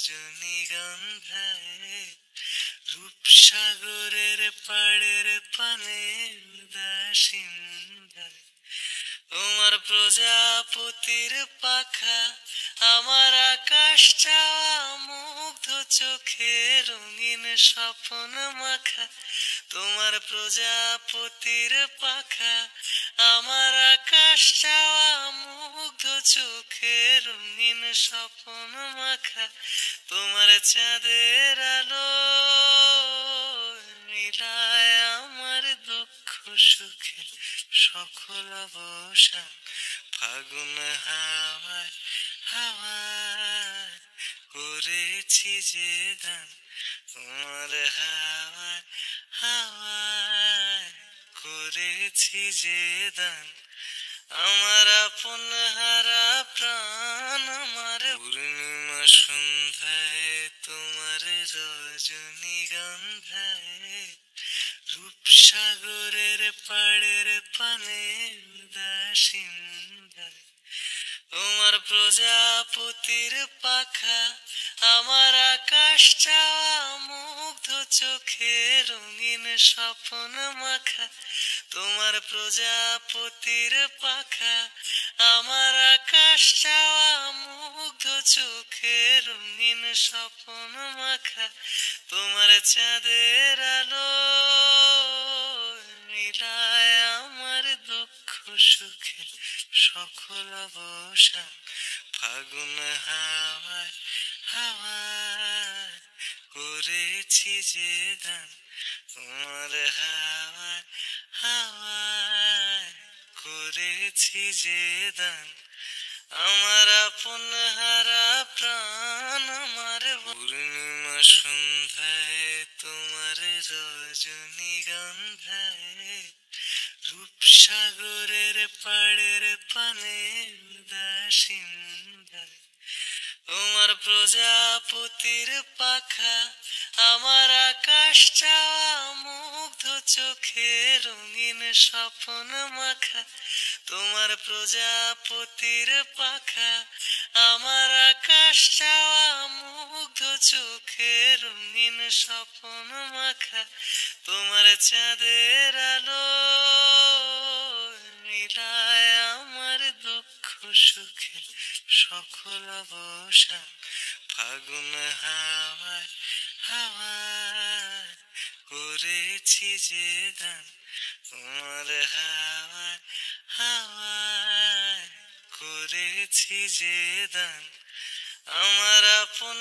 রজনীগন্ধায় রূপসাগরের পাড়ের পানে উদাসীনতায় তোমার প্রজাপতির পাখা আমার আকাশ চাওয়া মুগ্ধ চোখে রঙিন স্বপ্ন মাখা তোমার প্রজাপতির পাখা আমার আকাশ চাওয়া মুগ্ধ চোখে রঙিন স্বপ্ন মাখা তোমার চাঁদের আলো মিলায় আমার দুঃখ সুখের সকল অবসান ফাগুন হাওয়ায় হাওয়ায় করেছি যে দান তোমার হাওয়ায় হাওয়ায় করেছি যে দান আমার আপন হারা প্রাণ আমার পূর্ণিমা সন্ধ্যায় তোমার রজনীগন্ধায় রূপসাগরের পাড়ের পানে উদাসীনতায় তোমার প্রজাপতির পাখা আমার আকাশ চাওয়া মুগ্ধ চোখে রঙিন স্বপ্ন মাখা তোমার প্রজাপতির পাখা আমার আকাশ চাওয়া মুগ্ধ চোখে রঙিন স্বপ্ন মাখা তোমার চাঁদের আলো মিলায় আমার দুঃখ সুখের সকল অবসান ফাগুন হাওয়ায় হাওয়ায় করেছি যে দান তোমার হাওয়ায় হাওয়ায় করেছি যে দান আমার আপন হারা প্রাণ আমার পূর্ণিমা সন্ধ্যায় তোমার রজনীগন্ধায় রূপসাগরের পাড়ের পানে উদাসীনতায় তোমার প্রজাপতির পাখা আমার আকাশ চাওয়া মুগ্ধ চোখে রঙিন স্বপ্ন মাখা তোমার প্রজাপতির পাখা আমার আকাশ চাওয়া মুগ্ধ চোখে রঙিন স্বপ্ন মাখা তোমার চাঁদের আলো মিলায় আমার দুঃখ সুখের সকল অবসান ফাগুন হাওয়ায় হাওয়ায় করেছি যে দান তোমার হাওয়ায় হাওয়ায় করেছি যে দান আমার আপন